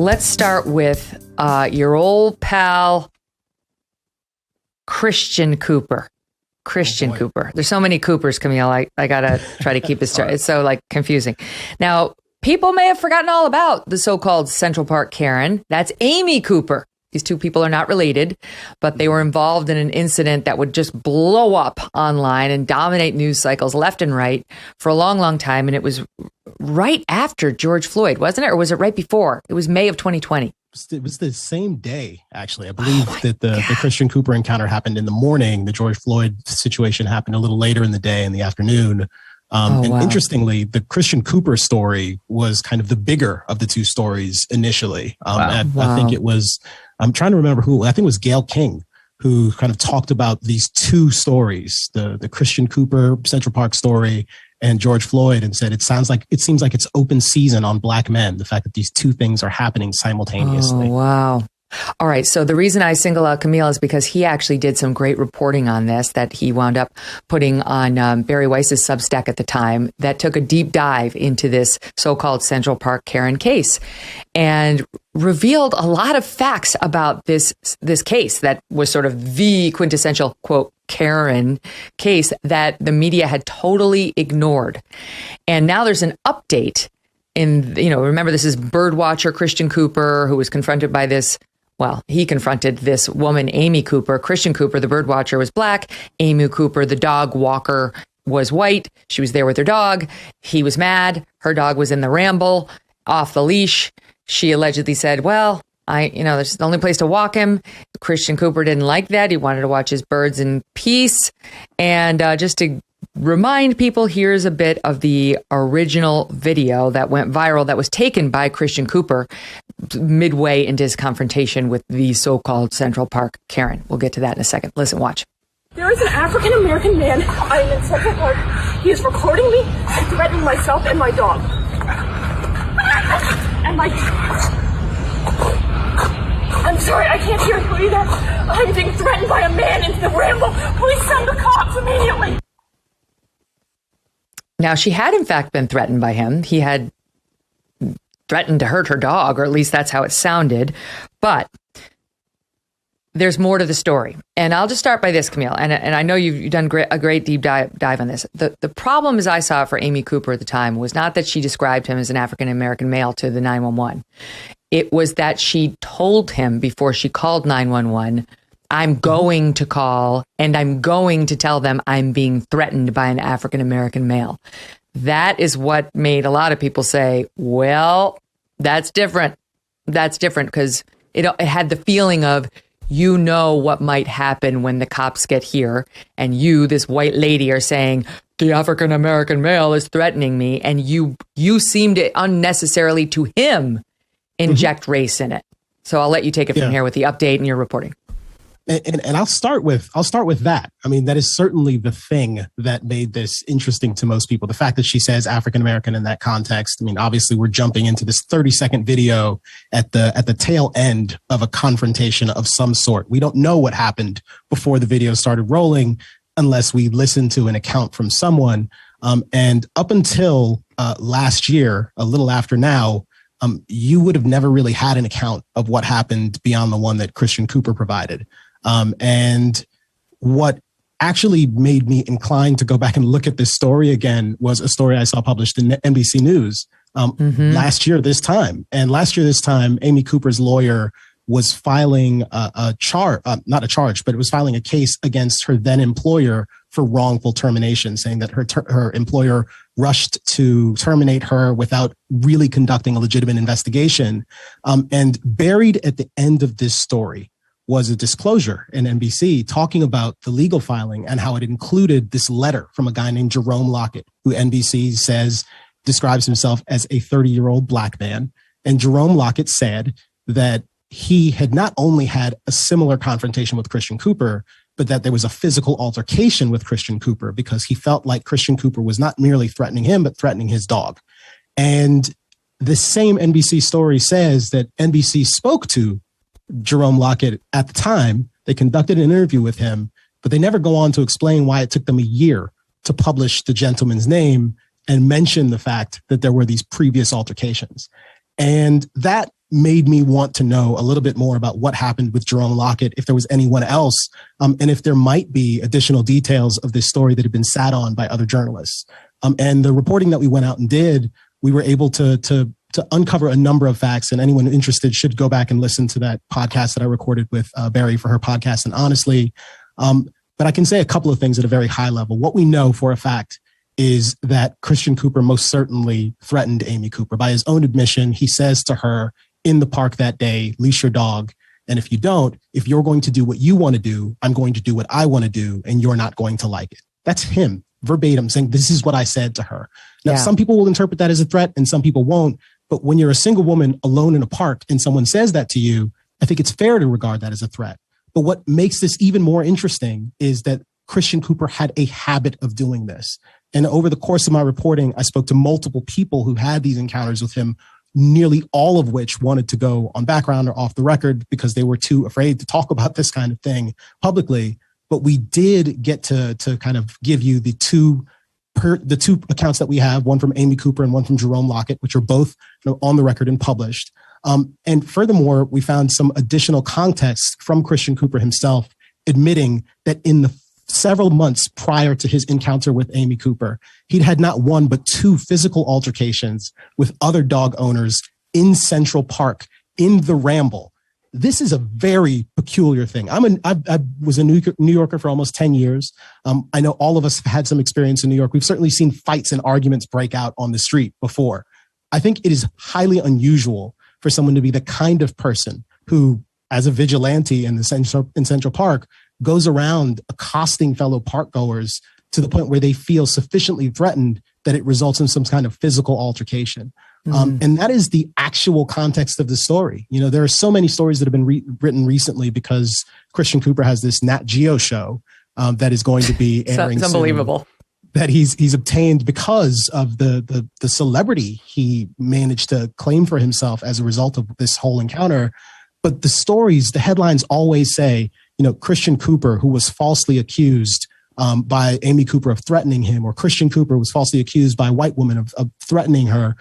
Let's start with your old pal, Christian Cooper. Cooper. There's so many Coopers, Kmele. I got to try to keep this straight. It's so confusing. Now, people may have forgotten all about the so-called Central Park Karen. That's Amy Cooper. These two people are not related, but they were involved in an incident that would just blow up online and dominate news cycles left and right for a long, long time. And it was right after George Floyd, wasn't it? Or was it right before? It was May of 2020. It was the same day, actually. I believe that the Christian Cooper encounter happened in the morning. The George Floyd situation happened a little later in the day, in the afternoon. Interestingly, the Christian Cooper story was kind of the bigger of the two stories initially. I think it was, I'm trying to remember who, I think it was Gayle King, who kind of talked about these two stories, the Christian Cooper Central Park story and George Floyd, and said, it seems like it's open season on Black men, the fact that these two things are happening simultaneously. Oh, wow. All right. So the reason I single out Kmele is because he actually did some great reporting on this that he wound up putting on Barry Weiss's Substack at the time that took a deep dive into this so-called Central Park Karen case and revealed a lot of facts about this case that was sort of the quintessential, quote, Karen case that the media had totally ignored. And now there's an update in, remember, this is birdwatcher Christian Cooper, who was confronted by this. Well, he confronted this woman, Amy Cooper. Christian Cooper, the birdwatcher, was Black. Amy Cooper, the dog walker, was white. She was there with her dog. He was mad. Her dog was in the ramble, off the leash. She allegedly said, well, this is the only place to walk him. Christian Cooper didn't like that. He wanted to watch his birds in peace. And just to remind people, here's a bit of the original video that went viral that was taken by Christian Cooper midway into his confrontation with the so-called Central Park Karen. We'll get to that in a second. Listen, watch. There is an African-American man. I am in Central Park. He is recording me and threatening myself and my dog. And I'm sorry, I can't hear you either. I'm being threatened by a man in the ramble. Please send the cops immediately. Now, she had, in fact, been threatened by him. He had threatened to hurt her dog, or at least that's how it sounded. But there's more to the story. And I'll just start by this, Kmele. And I know you've done a great deep dive on this. The problem, as I saw it for Amy Cooper at the time, was not that she described him as an African-American male to the 911. It was that she told him before she called 911, I'm going to call and I'm going to tell them I'm being threatened by an African-American male. That is what made a lot of people say, well, that's different. That's different because it had the feeling of, what might happen when the cops get here. And you, this white lady, are saying, the African-American male is threatening me. And you seemed to unnecessarily to him inject race in it. So I'll let you take it from here with the update and your reporting. And I'll start with that. I mean, that is certainly the thing that made this interesting to most people. The fact that she says African-American in that context. I mean, obviously we're jumping into this 30-second video at the tail end of a confrontation of some sort. We don't know what happened before the video started rolling unless we listen to an account from someone. And up until last year, a little after now, you would have never really had an account of what happened beyond the one that Christian Cooper provided. And what actually made me inclined to go back and look at this story again was a story I saw published in NBC News last year this time. And last year this time, Amy Cooper's lawyer was filing not a charge, but it was filing a case against her then employer for wrongful termination, saying that her employer rushed to terminate her without really conducting a legitimate investigation. And buried at the end of this story was a disclosure in NBC talking about the legal filing and how it included this letter from a guy named Jerome Lockett, who NBC says describes himself as a 30-year-old Black man. And Jerome Lockett said that he had not only had a similar confrontation with Christian Cooper, but that there was a physical altercation with Christian Cooper because he felt like Christian Cooper was not merely threatening him, but threatening his dog. And the same NBC story says that NBC spoke to Jerome Lockett at the time. They conducted an interview with him, but they never go on to explain why it took them a year to publish the gentleman's name and mention the fact that there were these previous altercations. And that made me want to know a little bit more about what happened with Jerome Lockett, if there was anyone else, and if there might be additional details of this story that had been sat on by other journalists. And the reporting that we went out and did, we were able to uncover a number of facts, and anyone interested should go back and listen to that podcast that I recorded with Barry for her podcast. And honestly, but I can say a couple of things at a very high level. What we know for a fact is that Christian Cooper most certainly threatened Amy Cooper. By his own admission, he says to her in the park that day, leash your dog. And if you don't, if you're going to do what you want to do, I'm going to do what I want to do, and you're not going to like it. That's him verbatim saying, this is what I said to her. Now, some people will interpret that as a threat and some people won't. But when you're a single woman alone in a park and someone says that to you, I think it's fair to regard that as a threat. But what makes this even more interesting is that Christian Cooper had a habit of doing this. And over the course of my reporting, I spoke to multiple people who had these encounters with him, nearly all of which wanted to go on background or off the record because they were too afraid to talk about this kind of thing publicly. But we did get to kind of give you the two accounts that we have, one from Amy Cooper and one from Jerome Lockett, which are both on the record and published. And furthermore, we found some additional context from Christian Cooper himself, admitting that in the several months prior to his encounter with Amy Cooper, he'd had not one but two physical altercations with other dog owners in Central Park in the Ramble. This is a very peculiar thing. I was a New Yorker for almost 10 years. I know all of us have had some experience in New York. We've certainly seen fights and arguments break out on the street before. I think it is highly unusual for someone to be the kind of person who, as a vigilante in Central Park, goes around accosting fellow parkgoers to the point where they feel sufficiently threatened that it results in some kind of physical altercation. And that is the actual context of the story. You know, there are so many stories that have been written recently because Christian Cooper has this Nat Geo show that is going to be airing It's unbelievable. Soon, that he's obtained because of the celebrity he managed to claim for himself as a result of this whole encounter. But the stories, the headlines always say, you know, Christian Cooper, who was falsely accused by Amy Cooper of threatening him, or Christian Cooper was falsely accused by a white woman of threatening her.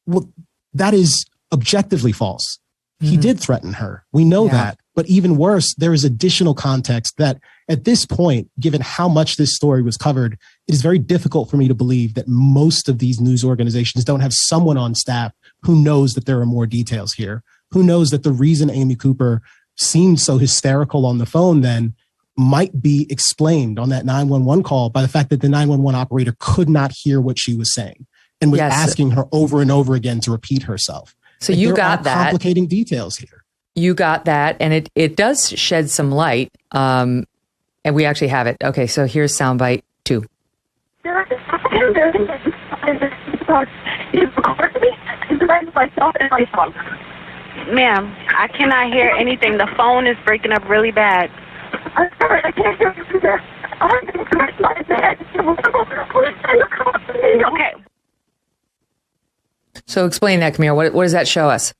Well, that is objectively false. He did threaten her. We know that. But even worse, there is additional context that at this point, given how much this story was covered, it is very difficult for me to believe that most of these news organizations don't have someone on staff who knows that there are more details here, who knows that the reason Amy Cooper seemed so hysterical on the phone then might be explained on that 911 call by the fact that the 911 operator could not hear what she was saying and was asking her over and over again to repeat herself. So you got that. Complicating details here. You got that. And it does shed some light. And we actually have it. Okay, so here's soundbite 2. Ma'am, I cannot hear anything. The phone is breaking up really bad. I'm sorry, I can't hear you there. I'm going to correct my bed. Okay. So explain that, Kmele. What does that show us?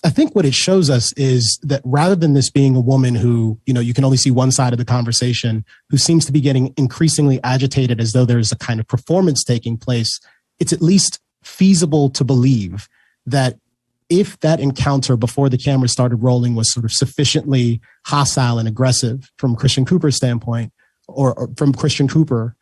I think what it shows us is that rather than this being a woman who, you know, you can only see one side of the conversation, who seems to be getting increasingly agitated as though there's a kind of performance taking place, it's at least feasible to believe that if that encounter before the camera started rolling was sort of sufficiently hostile and aggressive from Christian Cooper's standpoint, or from Christian Cooper,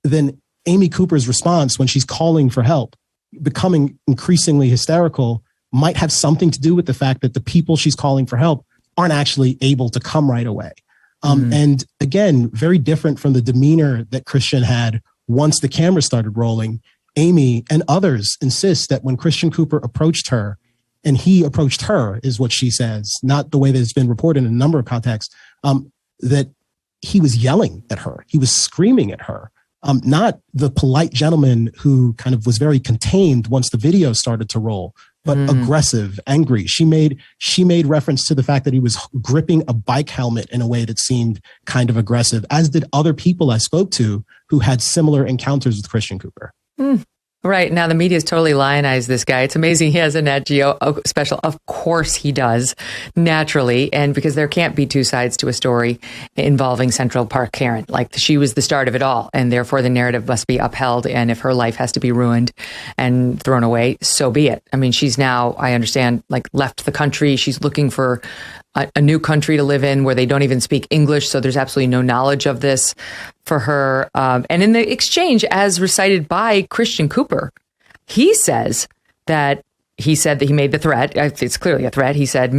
then Amy Cooper's response when she's calling for help, becoming increasingly hysterical, might have something to do with the fact that the people she's calling for help aren't actually able to come right away. And again, very different from the demeanor that Christian had once the camera started rolling. Amy and others insist that when Christian Cooper approached her, and he approached her, is what she says, not the way that it's been reported in a number of contexts, that he was yelling at her. He was screaming at her, not the polite gentleman who kind of was very contained once the video started to roll, but aggressive, angry. She made reference to the fact that he was gripping a bike helmet in a way that seemed kind of aggressive, as did other people I spoke to who had similar encounters with Christian Cooper. Right. Now, the media's totally lionized this guy. It's amazing he has a Nat Geo special. Of course he does, naturally. And because there can't be two sides to a story involving Central Park Karen. Like, she was the start of it all. And therefore, the narrative must be upheld. And if her life has to be ruined and thrown away, so be it. I mean, she's now, I understand, like, left the country. She's looking for a new country to live in where they don't even speak English. So there's absolutely no knowledge of this for her. And in the exchange, as recited by Christian Cooper, he said that he made the threat. It's clearly a threat. He said,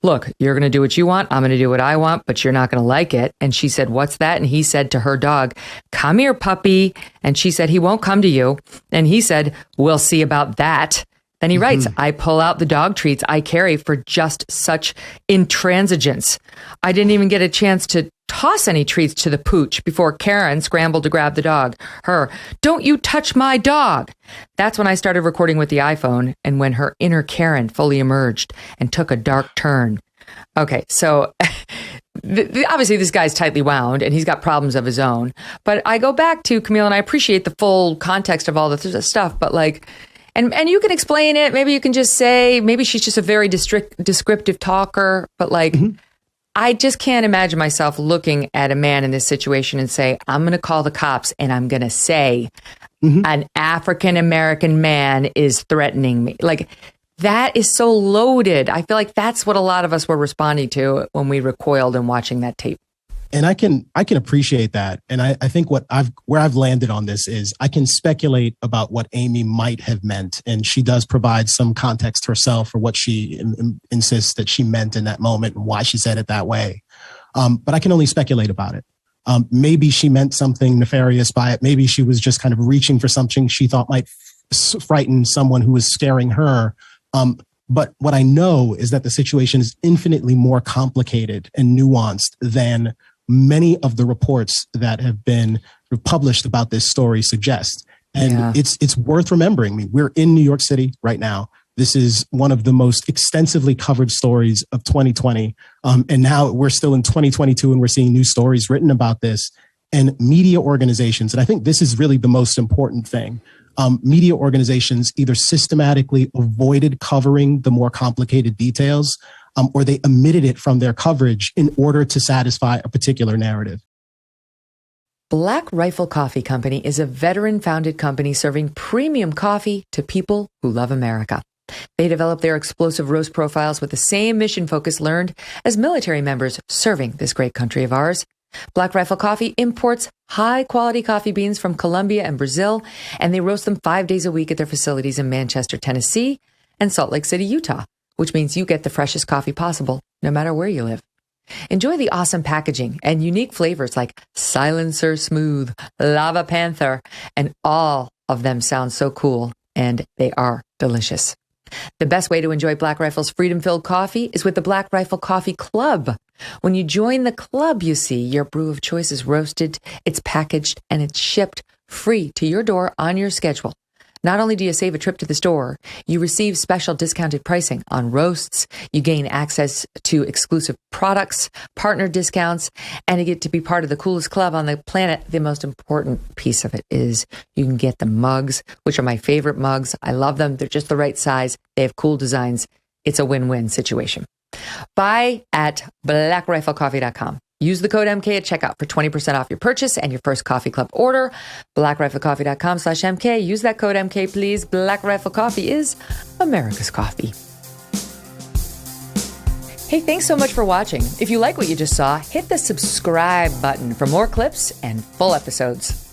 look, you're going to do what you want. I'm going to do what I want, but you're not going to like it. And she said, what's that? And he said to her dog, come here, puppy. And she said, he won't come to you. And he said, we'll see about that. Then he writes, I pull out the dog treats I carry for just such intransigence. I didn't even get a chance to toss any treats to the pooch before Karen scrambled to grab the dog. Don't you touch my dog. That's when I started recording with the iPhone and when her inner Karen fully emerged and took a dark turn. Okay, so obviously this guy's tightly wound and he's got problems of his own. But I go back to Kmele and I appreciate the full context of all the stuff, but like, and you can explain it. Maybe you can just say, maybe she's just a very descriptive talker, but like, I just can't imagine myself looking at a man in this situation and say, I'm going to call the cops and I'm going to say an African-American man is threatening me. Like, that is so loaded. I feel like that's what a lot of us were responding to when we recoiled and watching that tape. And I can appreciate that. And I think where I've landed on this is I can speculate about what Amy might have meant. And she does provide some context herself for what she insists that she meant in that moment and why she said it that way. But I can only speculate about it. Maybe she meant something nefarious by it. Maybe she was just kind of reaching for something she thought might frighten someone who was scaring her. But what I know is that the situation is infinitely more complicated and nuanced than many of the reports that have been published about this story suggest. And it's worth remembering. I mean, we're in New York City right now. This is one of the most extensively covered stories of 2020. And now we're still in 2022 and we're seeing new stories written about this. And media organizations, and I think this is really the most important thing, media organizations either systematically avoided covering the more complicated details or they omitted it from their coverage in order to satisfy a particular narrative. Black Rifle Coffee Company is a veteran-founded company serving premium coffee to people who love America. They develop their explosive roast profiles with the same mission focus learned as military members serving this great country of ours. Black Rifle Coffee imports high-quality coffee beans from Colombia and Brazil, and they roast them 5 days a week at their facilities in Manchester, Tennessee, and Salt Lake City, Utah, which means you get the freshest coffee possible, no matter where you live. Enjoy the awesome packaging and unique flavors like Silencer Smooth, Lava Panther, and all of them sound so cool, and they are delicious. The best way to enjoy Black Rifle's freedom-filled coffee is with the Black Rifle Coffee Club. When you join the club, you see, your brew of choice is roasted, it's packaged, and it's shipped free to your door on your schedule. Not only do you save a trip to the store, you receive special discounted pricing on roasts, you gain access to exclusive products, partner discounts, and you get to be part of the coolest club on the planet. The most important piece of it is you can get the mugs, which are my favorite mugs. I love them. They're just the right size. They have cool designs. It's a win-win situation. Buy at blackriflecoffee.com. Use the code MK at checkout for 20% off your purchase and your first coffee club order. blackriflecoffee.com/MK. Use that code MK, please. Black Rifle Coffee is America's coffee. Hey, thanks so much for watching. If you like what you just saw, hit the subscribe button for more clips and full episodes.